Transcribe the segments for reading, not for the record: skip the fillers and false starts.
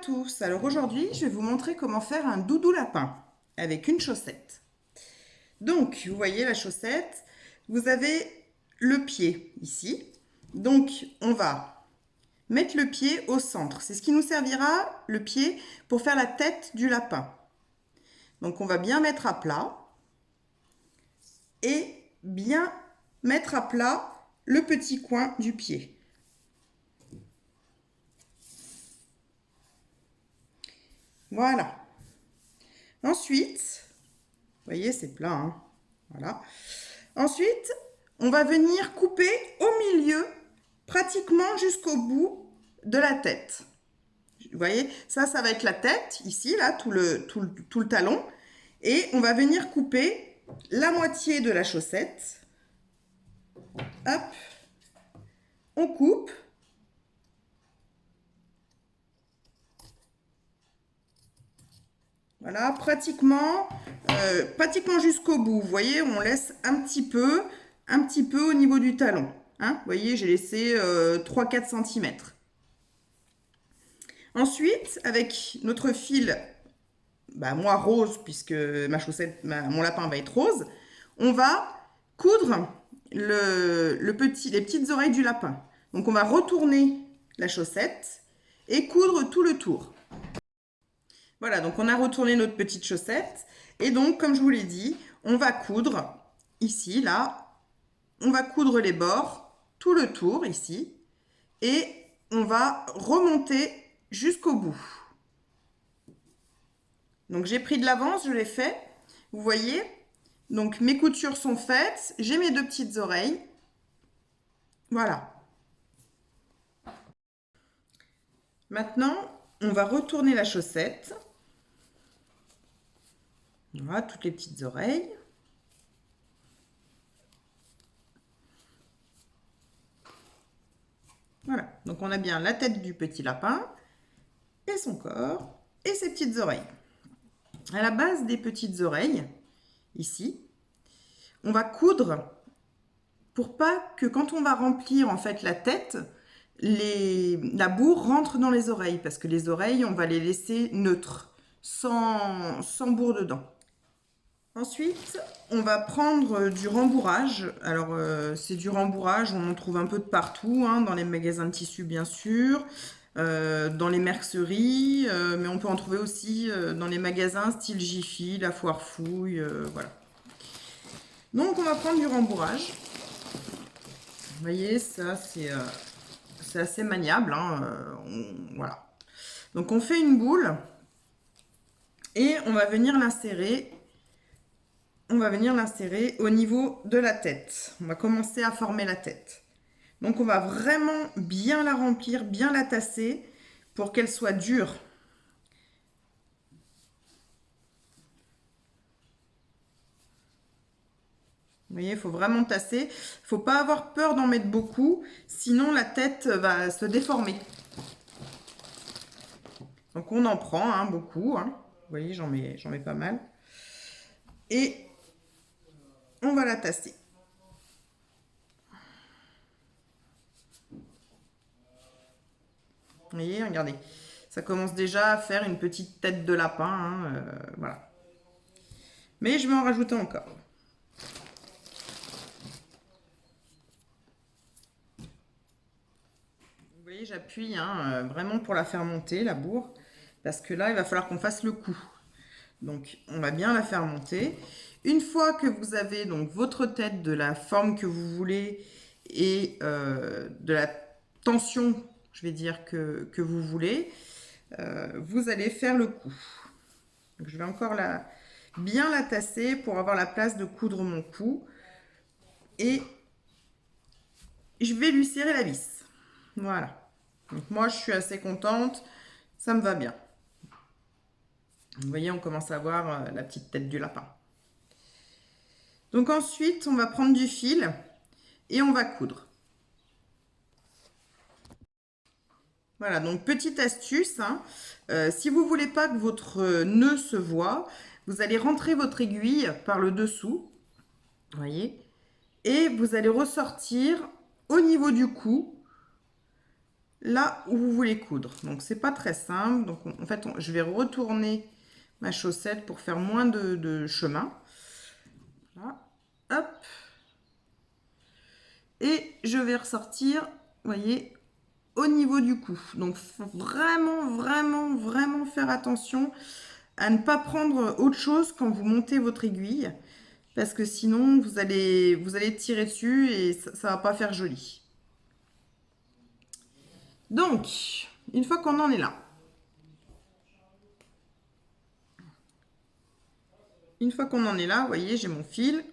tous, alors aujourd'hui je vais vous montrer comment faire un doudou lapin avec une chaussette. Donc vous voyez la chaussette, vous avez le pied ici, donc on va mettre le pied au centre, c'est ce qui nous servira le pied pour faire la tête du lapin. Donc on va bien mettre à plat et bien mettre à plat le petit coin du pied. Voilà. Ensuite, vous voyez, c'est plat, hein. Voilà. Ensuite, on va venir couper au milieu, pratiquement jusqu'au bout de la tête. Vous voyez, ça va être la tête, ici, là, tout le talon. Et on va venir couper la moitié de la chaussette. Hop, on coupe. Voilà, pratiquement jusqu'au bout. Vous voyez, on laisse un petit peu au niveau du talon. Hein, vous voyez, j'ai laissé 3-4 cm. Ensuite, avec notre fil, moi rose, puisque ma chaussette, mon lapin va être rose, on va coudre les petites oreilles du lapin. Donc on va retourner la chaussette et coudre tout le tour. Voilà, donc on a retourné notre petite chaussette. Et donc, comme je vous l'ai dit, on va coudre ici, là. On va coudre les bords, tout le tour ici. Et on va remonter jusqu'au bout. Donc, j'ai pris de l'avance, je l'ai fait. Vous voyez? Donc, mes coutures sont faites. J'ai mes deux petites oreilles. Voilà. Maintenant, on va retourner la chaussette. Voilà, toutes les petites oreilles. Voilà, donc on a bien la tête du petit lapin et son corps et ses petites oreilles. À la base des petites oreilles, ici, on va coudre pour pas que quand on va remplir en fait la tête, la boue rentre dans les oreilles parce que les oreilles, on va les laisser neutres, sans bourre dedans. Ensuite, on va prendre du rembourrage. Alors, c'est du rembourrage, on en trouve un peu de partout, hein, dans les magasins de tissus, bien sûr, dans les merceries, mais on peut en trouver aussi dans les magasins style Jiffy, La Foire Fouille, voilà. Donc, on va prendre du rembourrage. Vous voyez, ça, c'est assez maniable, hein, voilà. Donc, on fait une boule et on va venir l'insérer. On va venir l'insérer au niveau de la tête. On va commencer à former la tête. Donc on va vraiment bien la remplir, bien la tasser pour qu'elle soit dure. Vous voyez, il faut vraiment tasser. Il ne faut pas avoir peur d'en mettre beaucoup, sinon la tête va se déformer. Donc on en prend beaucoup. Hein. Vous voyez, j'en mets pas mal. Et on va la tasser. Vous voyez, regardez. Ça commence déjà à faire une petite tête de lapin. Hein, voilà. Mais je vais en rajouter encore. Vous voyez, j'appuie vraiment pour la faire monter, la bourre. Parce que là, il va falloir qu'on fasse le coup. Donc, on va bien la faire monter. Une fois que vous avez donc votre tête de la forme que vous voulez et de la tension, je vais dire, que vous voulez, vous allez faire le coup. Donc, je vais encore bien la tasser pour avoir la place de coudre mon cou. Et je vais lui serrer la vis. Voilà. Donc, moi, je suis assez contente. Ça me va bien. Vous voyez, on commence à voir la petite tête du lapin. Donc ensuite, on va prendre du fil et on va coudre. Voilà, donc petite astuce, si vous ne voulez pas que votre nœud se voie, vous allez rentrer votre aiguille par le dessous, vous voyez, et vous allez ressortir au niveau du cou là où vous voulez coudre. Donc, c'est pas très simple. Donc, en fait, je vais retourner ma chaussette pour faire moins de chemin. Là, hop. Et je vais ressortir, vous voyez, au niveau du cou. Donc, faut vraiment, vraiment, vraiment faire attention à ne pas prendre autre chose quand vous montez votre aiguille. Parce que sinon, vous allez tirer dessus et ça ne va pas faire joli. Donc, une fois qu'on en est là, vous voyez, j'ai mon fil.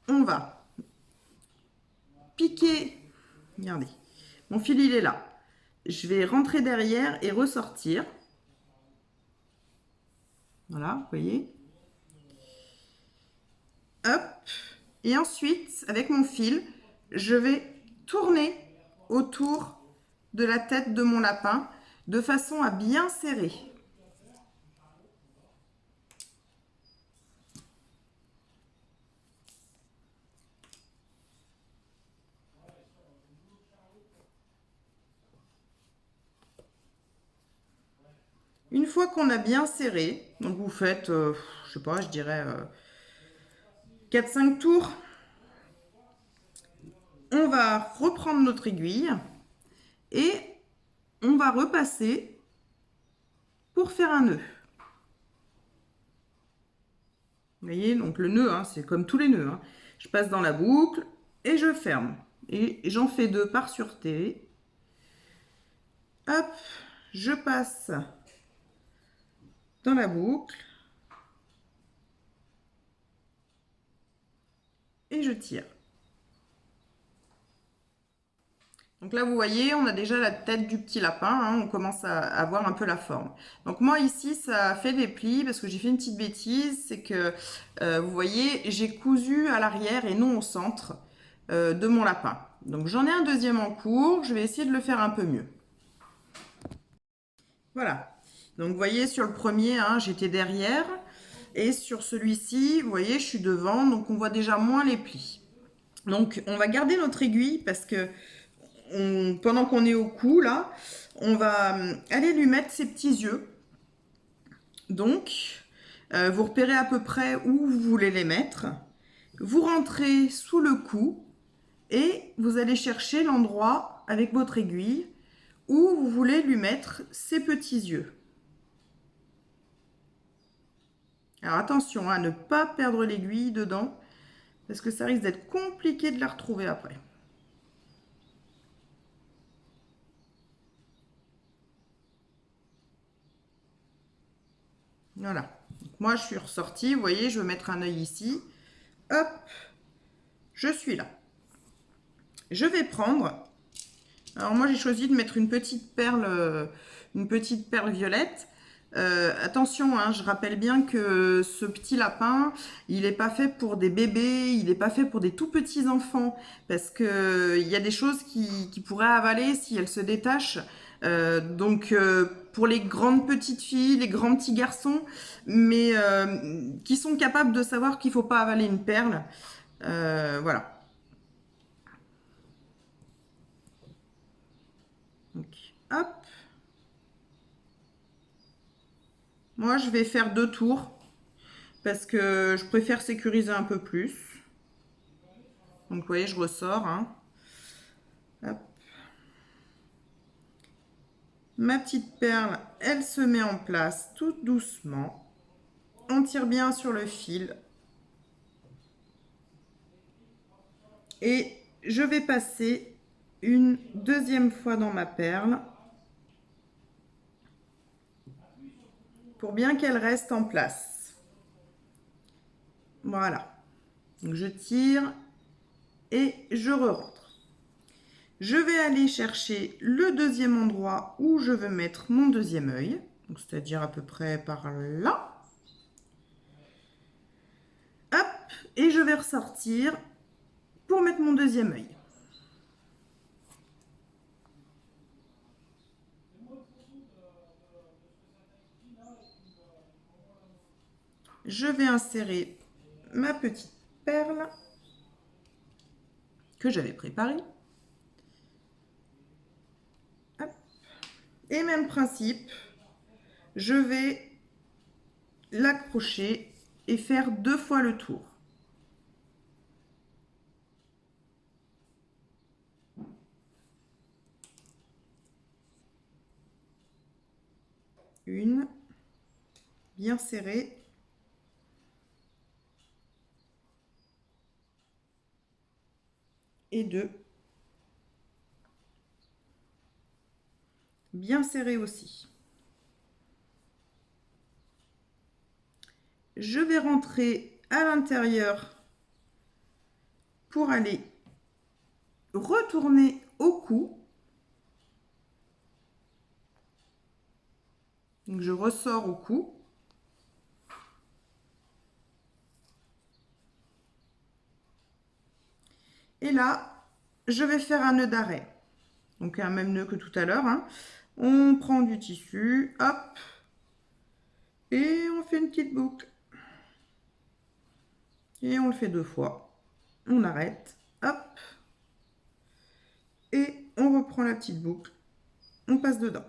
On va piquer. Regardez, mon fil, il est là. Je vais rentrer derrière et ressortir. Voilà, vous voyez. Hop. Et ensuite, avec mon fil, je vais tourner autour de la tête de mon lapin de façon à bien serrer. Une fois qu'on a bien serré, donc vous faites, je sais pas, je dirais 4-5 tours, on va reprendre notre aiguille et on va repasser pour faire un nœud. Vous voyez, donc le nœud, hein, c'est comme tous les nœuds. Hein. Je passe dans la boucle et je ferme. Et j'en fais 2 par sûreté. Hop, je passe dans la boucle et je tire. Donc là, vous voyez, on a déjà la tête du petit lapin. Hein, on commence à avoir un peu la forme. Donc moi, ici, ça fait des plis parce que j'ai fait une petite bêtise. C'est que, vous voyez, j'ai cousu à l'arrière et non au centre de mon lapin. Donc j'en ai un deuxième en cours. Je vais essayer de le faire un peu mieux. Voilà. Donc vous voyez, sur le premier, hein, j'étais derrière. Et sur celui-ci, vous voyez, je suis devant. Donc on voit déjà moins les plis. Donc on va garder notre aiguille parce que pendant qu'on est au cou, là, on va aller lui mettre ses petits yeux. Donc, vous repérez à peu près où vous voulez les mettre. Vous rentrez sous le cou et vous allez chercher l'endroit avec votre aiguille où vous voulez lui mettre ses petits yeux. Alors attention à ne pas perdre l'aiguille dedans parce que ça risque d'être compliqué de la retrouver après. Voilà. Donc moi, je suis ressortie. Vous voyez, je vais mettre un œil ici. Hop, je suis là. Je vais prendre... Alors moi, j'ai choisi de mettre une petite perle violette. Attention, hein, je rappelle bien que ce petit lapin, il n'est pas fait pour des bébés, il n'est pas fait pour des tout petits enfants, parce que il y a des choses qui pourraient avaler si elles se détachent. Donc pour les grandes petites filles, les grands petits garçons, mais qui sont capables de savoir qu'il ne faut pas avaler une perle. Voilà. Donc, hop. Moi, je vais faire 2 tours parce que je préfère sécuriser un peu plus. Donc, vous voyez, je ressors. Hein. Hop. Ma petite perle, elle se met en place tout doucement. On tire bien sur le fil. Et je vais passer une deuxième fois dans ma perle pour bien qu'elle reste en place. Voilà. Donc, je tire et je re-rentre. Je vais aller chercher le deuxième endroit où je veux mettre mon deuxième œil, c'est-à-dire à peu près par là. Hop, et je vais ressortir pour mettre mon deuxième œil. Je vais insérer ma petite perle que j'avais préparée. Et même principe, je vais l'accrocher et faire 2 fois le tour. Une, bien serrée. Et 2, bien serrée aussi. Je vais rentrer à l'intérieur pour aller retourner au cou. Donc je ressors au cou. Et là, je vais faire un nœud d'arrêt. Donc un même nœud que tout à l'heure, hein. On prend du tissu, hop, et on fait une petite boucle. Et on le fait 2 fois. On arrête, hop, et on reprend la petite boucle. On passe dedans.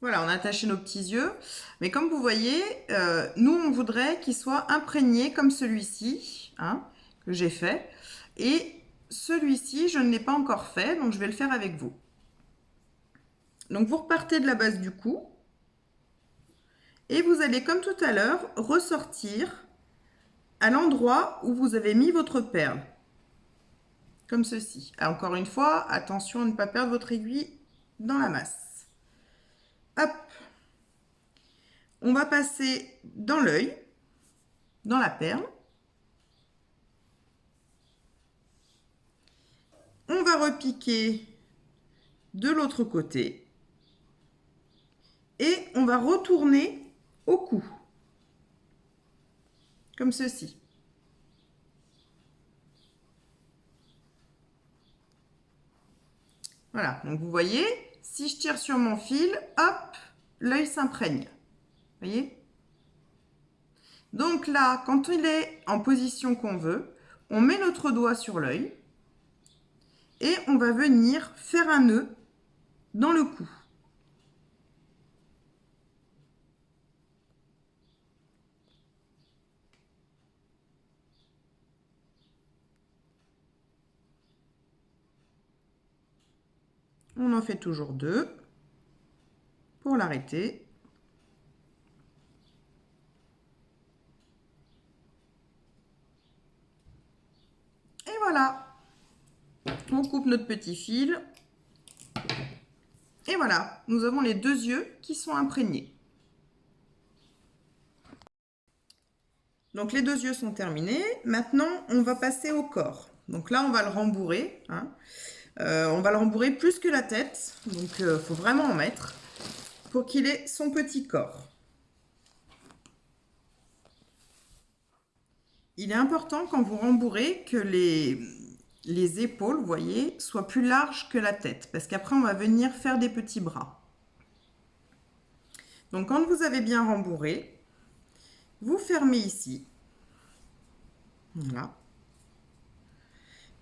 Voilà, on a attaché nos petits yeux. Mais comme vous voyez, nous, on voudrait qu'il soit imprégné comme celui-ci, hein, que j'ai fait. Et celui-ci, je ne l'ai pas encore fait, donc je vais le faire avec vous. Donc, vous repartez de la base du cou. Et vous allez, comme tout à l'heure, ressortir à l'endroit où vous avez mis votre perle. Comme ceci. Alors, encore une fois, attention à ne pas perdre votre aiguille dans la masse. Hop. On va passer dans l'œil, dans la perle. On va repiquer de l'autre côté. Et on va retourner au cou. Comme ceci. Voilà, donc vous voyez, si je tire sur mon fil, hop, l'œil s'imprègne. Vous voyez? Donc là, quand il est en position qu'on veut, on met notre doigt sur l'œil et on va venir faire un nœud dans le cou. On en fait toujours 2 pour l'arrêter. Et voilà, on coupe notre petit fil. Et voilà, nous avons les 2 yeux qui sont imprégnés. Donc les 2 yeux sont terminés. Maintenant, on va passer au corps. Donc là, on va le rembourrer, hein. On va le rembourrer plus que la tête. Donc, il faut vraiment en mettre pour qu'il ait son petit corps. Il est important quand vous rembourrez que les épaules, vous voyez, soient plus larges que la tête. Parce qu'après, on va venir faire des petits bras. Donc, quand vous avez bien rembourré, vous fermez ici. Voilà.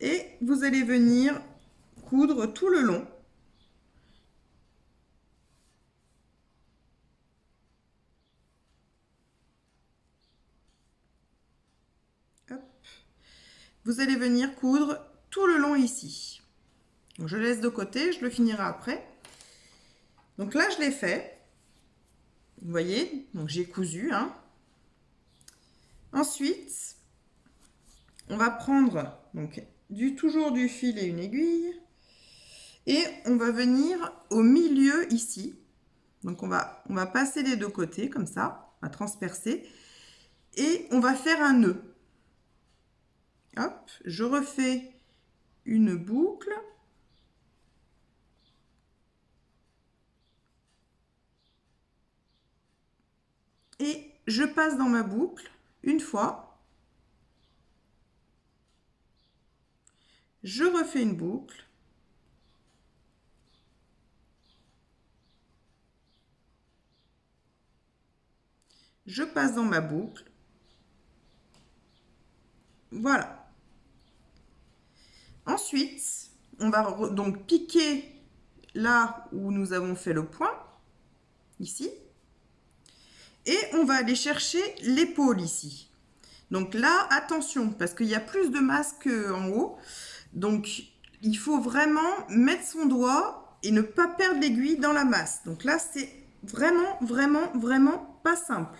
Et vous allez venir coudre tout le long. Hop. Vous allez venir coudre tout le long ici. Donc, je laisse de côté, je le finirai après. Donc là, je l'ai fait. Vous voyez, donc j'ai cousu, hein. Ensuite, on va prendre donc toujours du fil et une aiguille. Et on va venir au milieu ici. Donc on va passer les 2 côtés comme ça, on va transpercer. Et on va faire un nœud. Hop, je refais une boucle. Et je passe dans ma boucle une fois. Je refais une boucle. Je passe dans ma boucle. Voilà. Ensuite, on va donc piquer là où nous avons fait le point, ici. Et on va aller chercher l'épaule ici. Donc là, attention, parce qu'il y a plus de masse qu'en haut. Donc, il faut vraiment mettre son doigt et ne pas perdre l'aiguille dans la masse. Donc là, c'est vraiment, vraiment, vraiment pas simple.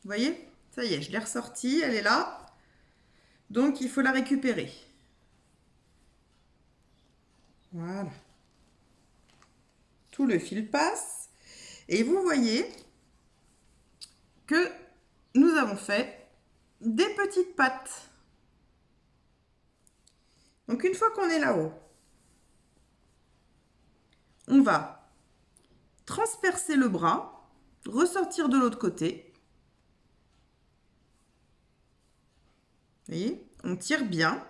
Vous voyez? Ça y est, je l'ai ressortie, elle est là. Donc, il faut la récupérer. Voilà. Tout le fil passe. Et vous voyez que nous avons fait des petites pattes. Donc, une fois qu'on est là-haut, on va transpercer le bras, ressortir de l'autre côté. Vous voyez? On tire bien.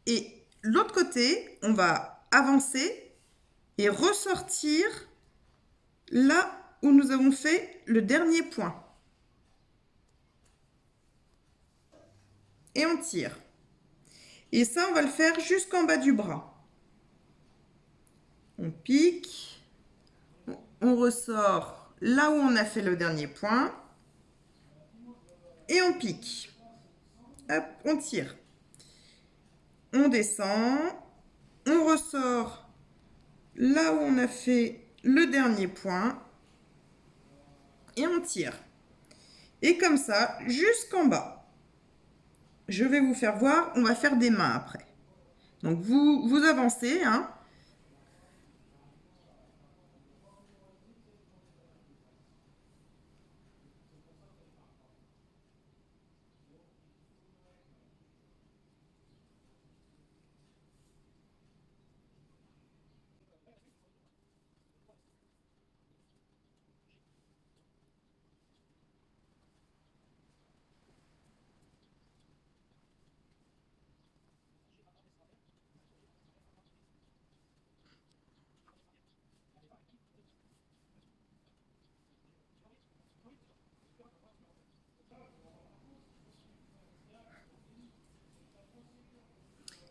Et l'autre côté, on va avancer et ressortir là où nous avons fait le dernier point. Et on tire. Et ça, on va le faire jusqu'en bas du bras. On pique. On ressort là où on a fait le dernier point. Et on pique. Hop, on tire. On descend. On ressort là où on a fait le dernier point. Et on tire. Et comme ça, jusqu'en bas. Je vais vous faire voir, on va faire des mains après. Donc vous avancez, hein.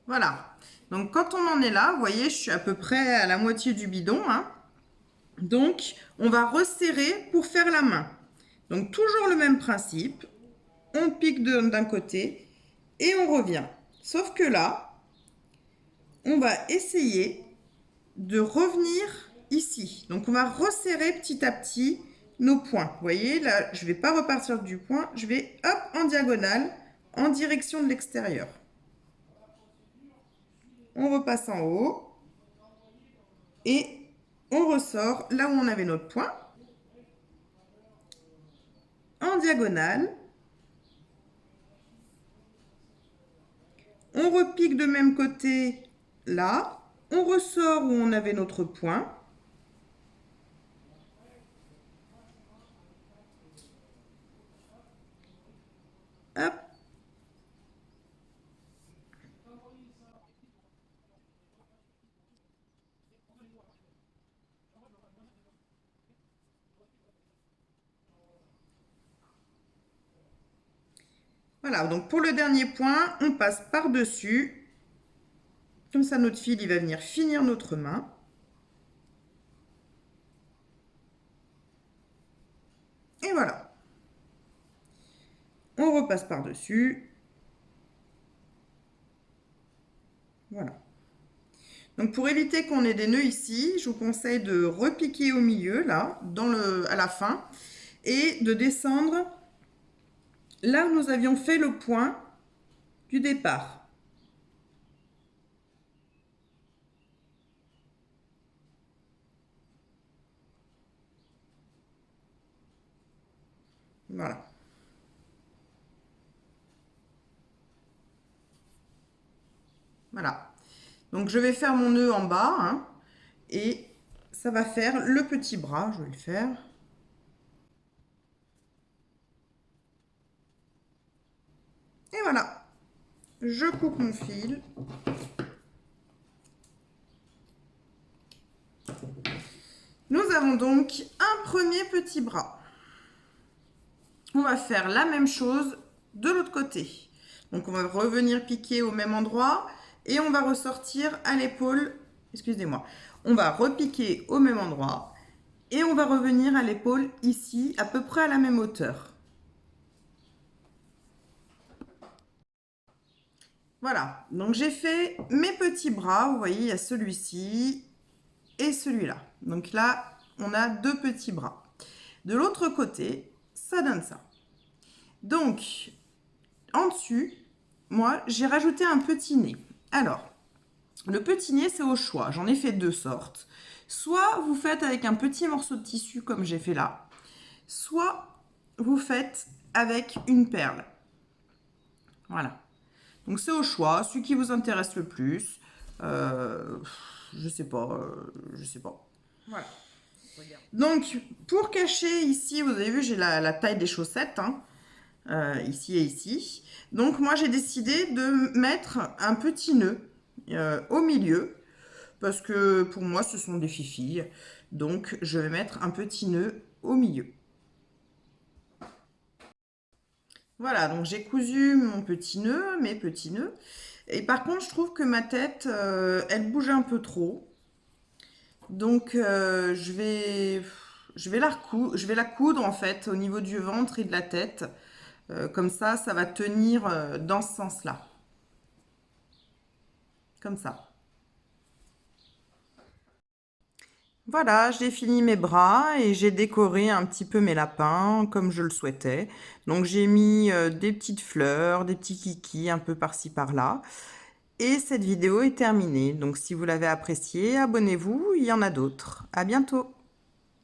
Voilà. Donc quand on en est là, vous voyez, je suis à peu près à la moitié du bidon, hein. Donc on va resserrer pour faire la main. Donc toujours le même principe. On pique d'un côté et on revient. Sauf que là, on va essayer de revenir ici. Donc on va resserrer petit à petit nos points. Vous voyez, là, je ne vais pas repartir du point. Je vais, hop, en diagonale, en direction de l'extérieur. On repasse en haut. Et on ressort là où on avait notre point. En diagonale. On repique de même côté là. On ressort où on avait notre point. Hop. Voilà, donc pour le dernier point, on passe par-dessus. Comme ça, notre fil, il va venir finir notre main. Et voilà. On repasse par-dessus. Voilà. Donc pour éviter qu'on ait des nœuds ici, je vous conseille de repiquer au milieu, là, à la fin, et de descendre là où nous avions fait le point du départ. Voilà. Voilà. Donc je vais faire mon nœud en bas, hein, et ça va faire le petit bras. Je vais le faire. Et voilà. Je coupe mon fil. avons donc un premier petit bras. On va faire la même chose de l'autre côté. Donc on va revenir piquer au même endroit et on va ressortir à l'épaule. Excusez-moi. On va repiquer au même endroit et on va revenir à l'épaule ici, à peu près à la même hauteur. Voilà, donc j'ai fait mes petits bras. Vous voyez, il y a celui-ci et celui-là. Donc là, on a deux petits bras. De l'autre côté, ça donne ça. Donc, en dessus, moi, j'ai rajouté un petit nez. Alors, le petit nez, c'est au choix. J'en ai fait deux sortes. Soit vous faites avec un petit morceau de tissu comme j'ai fait là, soit vous faites avec une perle. Voilà. Donc c'est au choix, celui qui vous intéresse le plus. Je sais pas, je sais pas. Voilà. Donc pour cacher ici, vous avez vu, j'ai la taille des chaussettes, hein, ici et ici. Donc moi j'ai décidé de mettre un petit nœud au milieu parce que pour moi ce sont des fifilles. Donc je vais mettre un petit nœud au milieu. Voilà, donc j'ai cousu mon petit nœud, mes petits nœuds. Et par contre, je trouve que ma tête, elle bouge un peu trop. Donc, je vais la coudre en fait au niveau du ventre et de la tête. Comme ça va tenir dans ce sens-là. Comme ça. Voilà, j'ai fini mes bras et j'ai décoré un petit peu mes lapins comme je le souhaitais. Donc j'ai mis des petites fleurs, des petits kikis un peu par-ci par-là. Et cette vidéo est terminée. Donc si vous l'avez appréciée, abonnez-vous, il y en a d'autres. À bientôt!